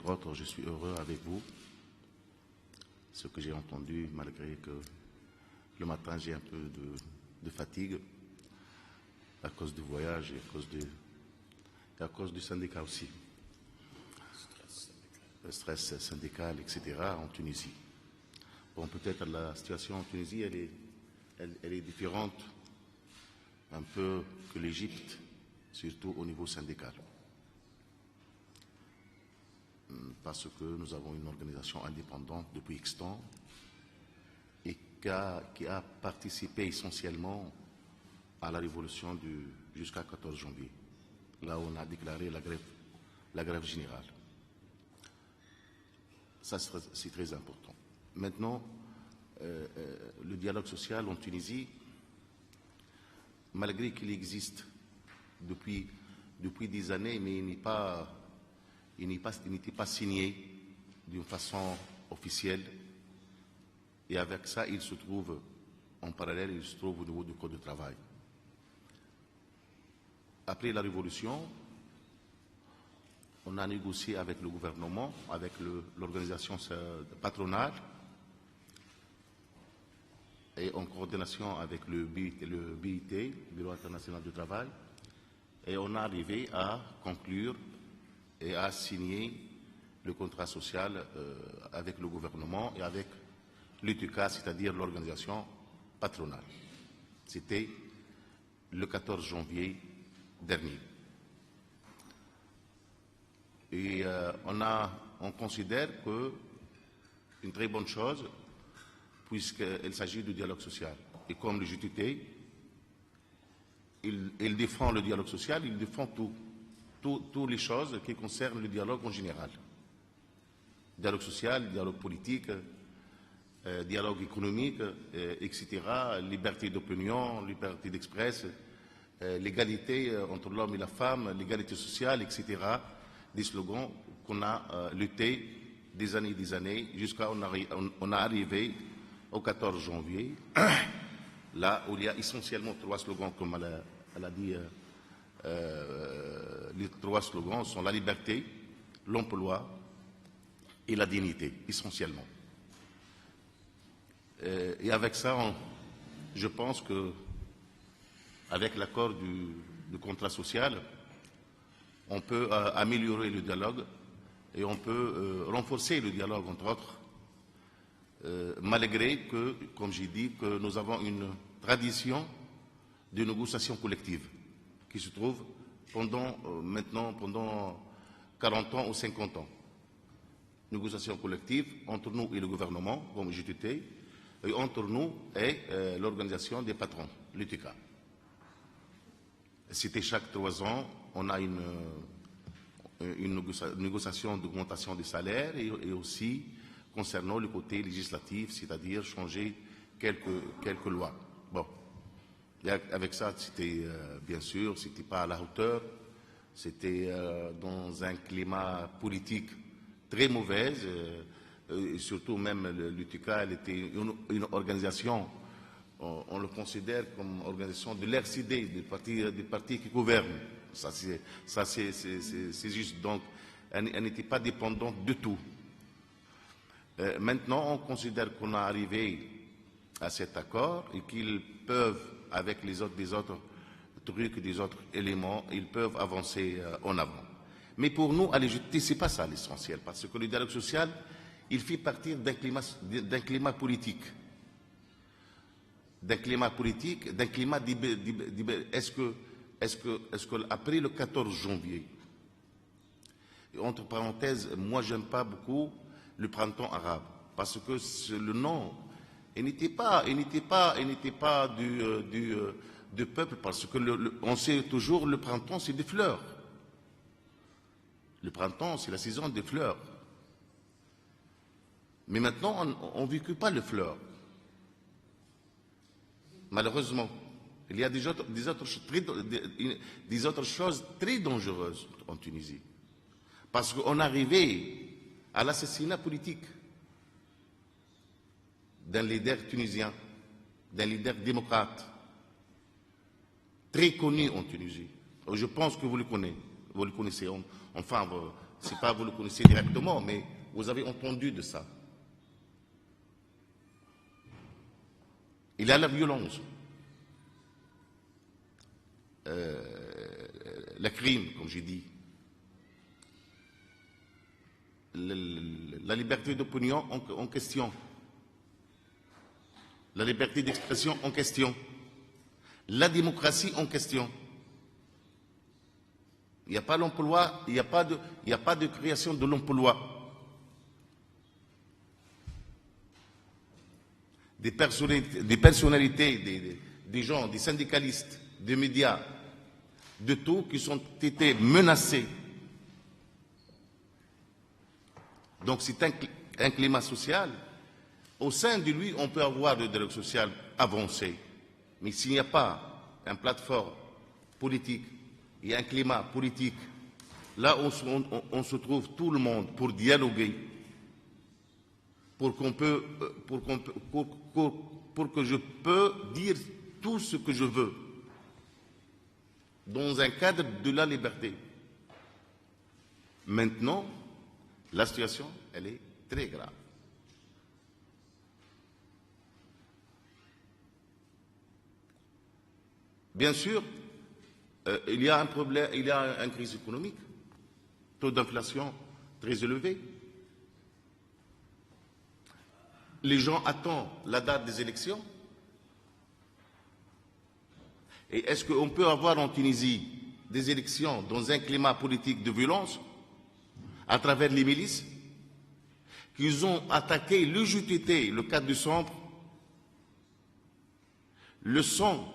entre autres, je suis heureux avec vous. Ce que j'ai entendu, malgré que le matin j'ai un peu de fatigue à cause du voyage et à cause du syndicat aussi. Le stress syndical, etc. en Tunisie. Bon, peut-être la situation en Tunisie, elle est différente un peu que l'Égypte, surtout au niveau syndical. Parce que nous avons une organisation indépendante depuis X temps et qui a participé essentiellement à la révolution jusqu'à 14 janvier, là où on a déclaré la grève générale. Ça, c'est très important. Maintenant, le dialogue social en Tunisie, malgré qu'il existe depuis des années, mais il n'était pas signé d'une façon officielle. Et avec ça, il se trouve en parallèle, il se trouve au niveau du Code du travail. Après la Révolution, on a négocié avec le gouvernement, avec l'organisation patronale et en coordination avec le BIT, Bureau international du travail, et on est arrivé à conclure et à signer le contrat social avec le gouvernement et avec l'UTK, c'est-à-dire l'organisation patronale. C'était le 14 janvier dernier. Et on considère que une très bonne chose, puisqu'il s'agit du dialogue social. Et comme le GTT, il défend le dialogue social, il défend toutes les choses qui concernent le dialogue en général. Dialogue social, dialogue politique, dialogue économique, etc., liberté d'opinion, liberté d'express, l'égalité entre l'homme et la femme, l'égalité sociale, etc., des slogans qu'on a luttés des années, jusqu'à on a arrivé au 14 janvier, là où il y a essentiellement 3 slogans, comme elle a dit. Les 3 slogans sont la liberté, l'emploi et la dignité, essentiellement. Et avec ça, je pense que, avec l'accord du contrat social, on peut améliorer le dialogue et on peut renforcer le dialogue, entre autres, malgré que, comme j'ai dit, que nous avons une tradition de négociation collective qui se trouve maintenant pendant 40 ans ou 50 ans. Négociation collective entre nous et le gouvernement, comme GTT, et entre nous et l'organisation des patrons, l'UTK. C'était chaque 3 ans, on a une négociation d'augmentation des salaires et aussi concernant le côté législatif, c'est-à-dire changer quelques lois. Bon. Et avec ça, c'était, bien sûr, ce n'était pas à la hauteur, c'était dans un climat politique très mauvais, et surtout même l'UTK, elle était une organisation, on le considère comme organisation de l'RCD, des partis qui gouvernent. Ça, c'est juste. Donc, elle n'était pas dépendante du tout. Maintenant, on considère qu'on est arrivé à cet accord et qu'ils peuvent, avec des autres trucs, des autres éléments, ils peuvent avancer en avant. Mais pour nous, à l'EGT, ce n'est pas ça l'essentiel, parce que le dialogue social, il fait partir d'un climat politique. D'un climat politique, d'un climat est-ce que après le 14 janvier, entre parenthèses, moi j'aime pas beaucoup le printemps arabe, parce que le nom, il n'était pas du peuple, parce que on sait toujours le printemps c'est des fleurs. Le printemps c'est la saison des fleurs. Mais maintenant on ne véhicule pas les fleurs. Malheureusement, il y a des autres choses très dangereuses en Tunisie. Parce qu'on est arrivé à l'assassinat politique d'un leader tunisien, d'un leader démocrate, très connu en Tunisie. Je pense que vous le connaissez. Enfin, c'est pas vous le connaissez directement, mais vous avez entendu de ça. Il y a la violence, le crime, comme j'ai dit, la liberté d'opinion en question, la liberté d'expression en question, la démocratie en question. Il n'y a pas l'emploi, il n'y a pas de création de l'emploi. Des personnalités, des gens, des syndicalistes, des médias, de tout, qui ont été menacés. Donc c'est un climat social. Au sein de lui, on peut avoir le dialogue social avancé. Mais s'il n'y a pas une plateforme politique, il y a un climat politique, là on se trouve tout le monde pour dialoguer, pour que je peux dire tout ce que je veux, dans un cadre de la liberté. Maintenant, la situation, elle est très grave. Bien sûr, il y a un problème, il y a une crise économique, taux d'inflation très élevé. Les gens attendent la date des élections. Et est-ce qu'on peut avoir en Tunisie des élections dans un climat politique de violence à travers les milices qui ont attaqué le JTT le 4 décembre, le sang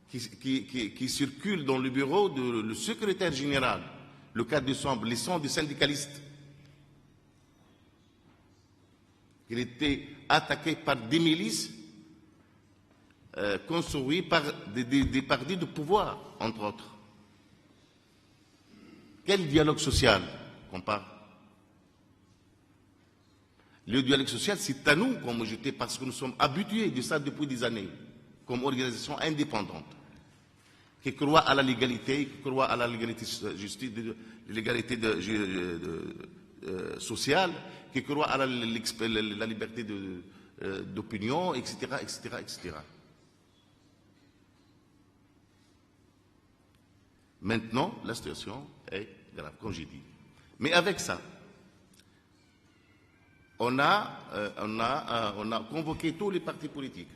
qui circule dans le bureau du secrétaire général le 4 décembre, les sangs des syndicalistes qui étaient attaqués par des milices construits par des partis de pouvoir, entre autres. Quel dialogue social qu'on parle? Le dialogue social, c'est à nous comme JT, parce que nous sommes habitués de ça depuis des années, comme organisation indépendante, qui croit à la légalité, qui croit à la légalité justice, l'égalité sociale, qui croit à la liberté d'opinion, etc., etc., etc. Maintenant, la situation est grave, comme j'ai dit. Mais avec ça, on a convoqué tous les partis politiques.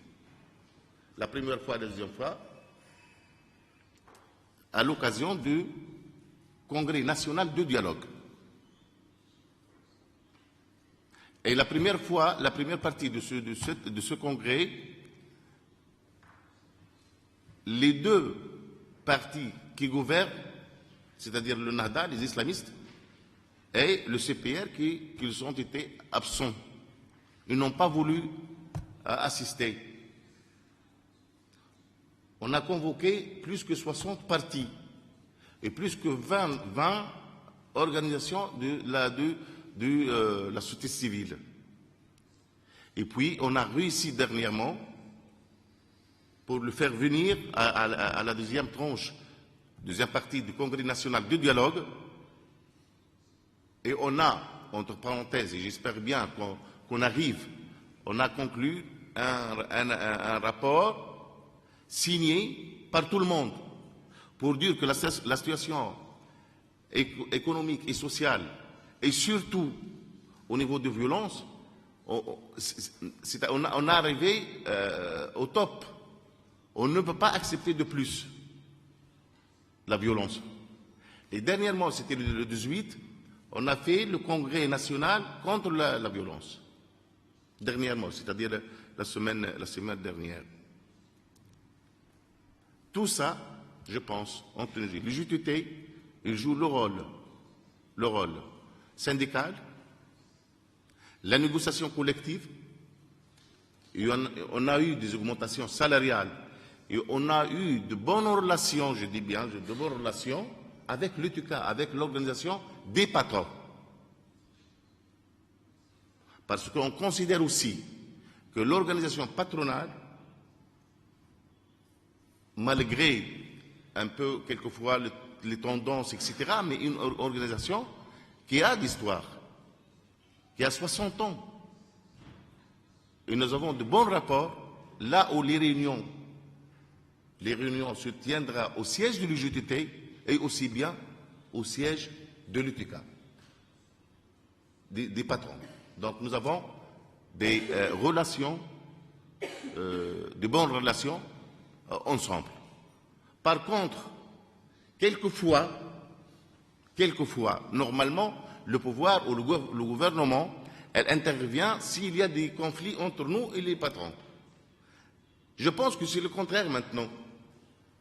La première fois, la deuxième fois, à l'occasion du Congrès national de dialogue. Et la première fois, la première partie de ce congrès, les deux partis qui gouvernent, c'est-à-dire le Nahda, les islamistes, et le CPR, qu'ils ont été absents. Ils n'ont pas voulu assister. On a convoqué plus que 60 partis et plus que 20 organisations de la société civile. Et puis, on a réussi dernièrement, pour le faire venir à la deuxième tranche, deuxième partie du Congrès national de dialogue, et on a, entre parenthèses, et j'espère bien qu'on arrive, on a conclu un rapport signé par tout le monde pour dire que la situation économique et sociale, et surtout au niveau de violence, on a arrivé au top. On ne peut pas accepter de plus la violence. Et dernièrement, c'était le 18, on a fait le congrès national contre la violence. Dernièrement, c'est-à-dire la semaine dernière. Tout ça, je pense, en Tunisie. Le JTT, il joue le rôle syndical, la négociation collective. Et on a eu des augmentations salariales et on a eu de bonnes relations, je dis bien, de bonnes relations avec l'UTK, avec l'organisation des patrons. Parce qu'on considère aussi que l'organisation patronale, malgré un peu, quelquefois, les tendances, etc., mais une organisation qui a d'histoire, qui a 60 ans. Et nous avons de bons rapports là où les réunions se tiendront au siège de l'UGTT et aussi bien au siège de l'UTK, des patrons. Donc nous avons des relations, de bonnes relations ensemble. Par contre, quelquefois, normalement, le pouvoir ou le gouvernement, elle intervient s'il y a des conflits entre nous et les patrons. Je pense que c'est le contraire maintenant.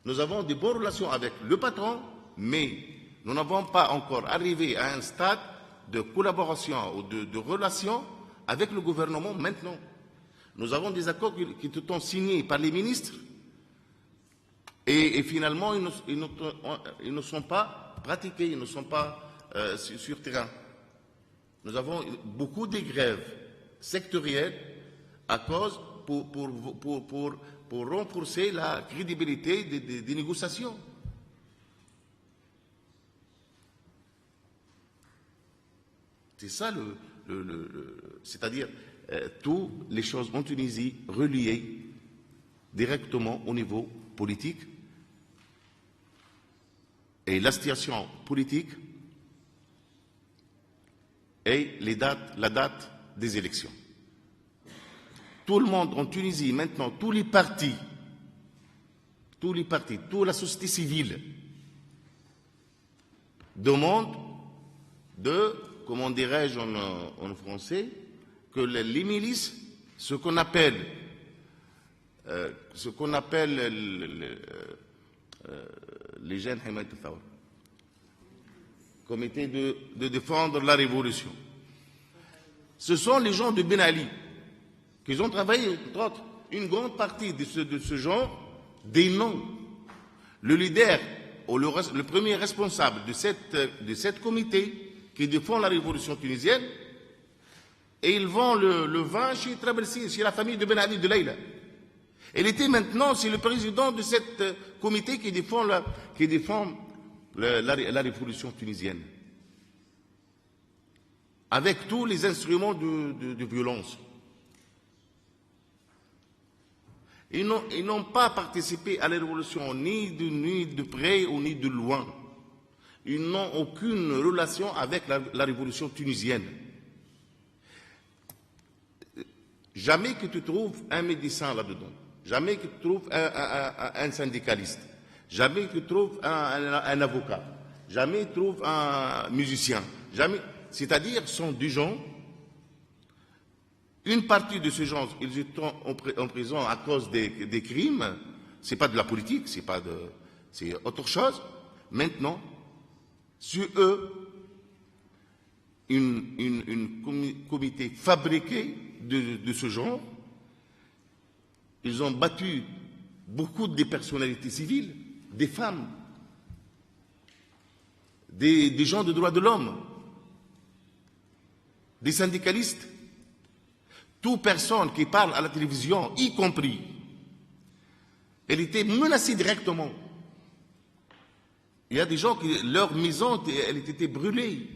Nous avons de bonnes relations avec le patron, mais nous n'avons pas encore arrivé à un stade de collaboration ou de relation avec le gouvernement maintenant. Nous avons des accords qui sont signés par les ministres et finalement ils ne sont pas pratiqués, ils ne sont pas sur terrain. Nous avons beaucoup de grèves sectorielles à cause pour renforcer la crédibilité des négociations. C'est ça c'est-à-dire toutes les choses en Tunisie reliées directement au niveau politique et la situation politique et la date des élections. Tout le monde en Tunisie, maintenant, tous les partis, toute la société civile demandent comment dirais-je en français, que les milices, ce qu'on appelle les jeunes comité de défendre la révolution. Ce sont les gens de Ben Ali qui ont travaillé, entre autres, une grande partie de ce genre, des noms. Le leader ou le premier responsable de cette comité qui défend la révolution tunisienne, et ils vont le vin chez Trabelsi, chez la famille de Ben Ali de Leïla. Il était maintenant, c'est le président de cette comité qui défend la révolution tunisienne, avec tous les instruments de violence. Ils n'ont pas participé à la révolution ni de près ou ni de loin. Ils n'ont aucune relation avec la révolution tunisienne. Jamais que tu trouves un médecin là-dedans, jamais que tu trouves un syndicaliste, jamais que tu trouves un avocat, jamais que tu trouves un musicien, jamais. C'est-à-dire, sont des gens, une partie de ces gens, ils sont en prison à cause des crimes, c'est pas de la politique, c'est autre chose. Maintenant, sur eux, une comité fabriqué de ce genre, ils ont battu beaucoup de personnalités civiles, des femmes, des gens de droits de l'homme, des syndicalistes, toute personne qui parle à la télévision, y compris, elle était menacée directement. Il y a des gens qui, leur maison, elle était brûlée.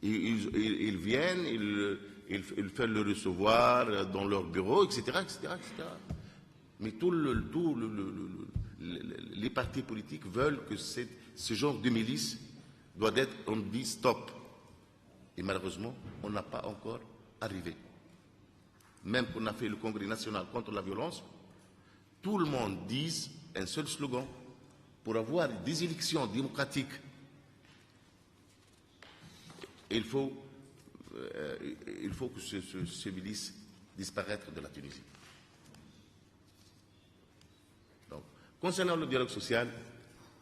Ils viennent, ils font le recevoir dans leur bureau, etc., etc., etc. Mais les partis politiques veulent que ce genre de milice doit être, on dit stop. Et malheureusement, on n'a pas encore arrivé. Même qu'on a fait le Congrès national contre la violence, tout le monde dit un seul slogan: pour avoir des élections démocratiques, il faut que ce milice disparaisse de la Tunisie. Donc, concernant le dialogue social,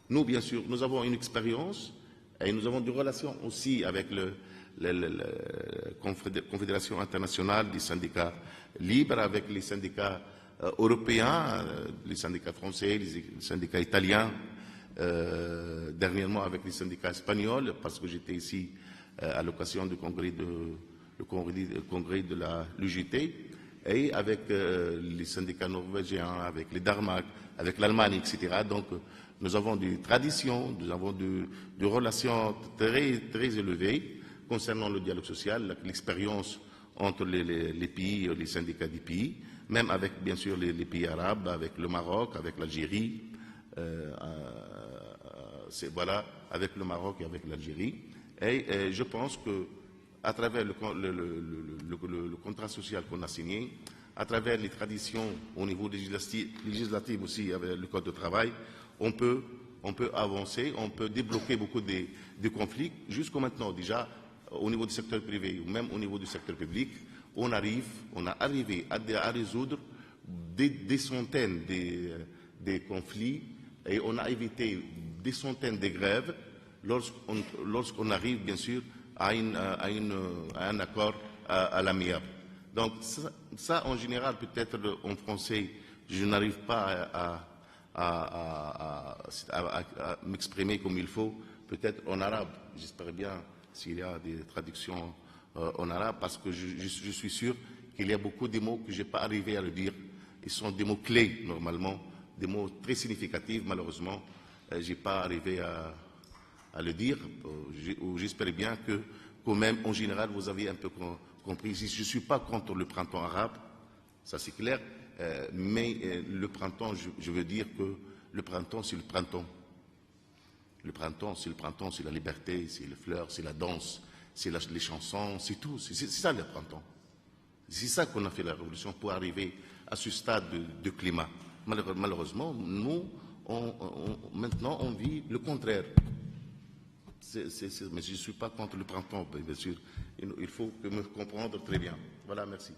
nous, bien sûr, nous avons une expérience et nous avons des relations aussi avec la Confédération internationale des syndicats libres, avec les syndicats européens, les syndicats français, les syndicats italiens, dernièrement avec les syndicats espagnols, parce que j'étais ici à l'occasion du congrès de l'UGT. et avec les syndicats norvégiens, avec les Darmak, avec l'Allemagne, etc. Donc, nous avons des traditions, nous avons des relations très, très élevées concernant le dialogue social, l'expérience entre les pays, les syndicats des pays, même avec, bien sûr, les pays arabes, avec le Maroc, avec l'Algérie, voilà, avec le Maroc et avec l'Algérie. Et je pense que à travers le contrat social qu'on a signé, à travers les traditions au niveau législatif aussi, avec le Code de travail, on peut avancer, on peut débloquer beaucoup de conflits. Jusqu'à maintenant, déjà, au niveau du secteur privé ou même au niveau du secteur public, on a arrivé à résoudre des centaines de conflits et on a évité des centaines de grèves lorsqu'on arrive, bien sûr, à un accord à l'amiable. Donc ça, en général, peut-être en français, je n'arrive pas à m'exprimer comme il faut, peut-être en arabe. J'espère bien s'il y a des traductions en arabe, parce que je suis sûr qu'il y a beaucoup de mots que je n'ai pas arrivé à le dire. Ils sont des mots clés, normalement, des mots très significatifs, malheureusement. Je n'ai pas arrivé à le dire. J'espère bien que, quand même, en général, vous avez un peu compris. Je ne suis pas contre le printemps arabe, ça c'est clair, mais le printemps, je veux dire que le printemps, c'est le printemps. Le printemps, c'est le printemps, c'est la liberté, c'est les fleurs, c'est la danse, c'est les chansons, c'est tout. C'est ça le printemps. C'est ça qu'on a fait la révolution pour arriver à ce stade de climat. Malheureusement, nous, maintenant, on vit le contraire. Mais je ne suis pas contre le printemps, bien sûr. Il faut me comprendre très bien. Voilà, merci.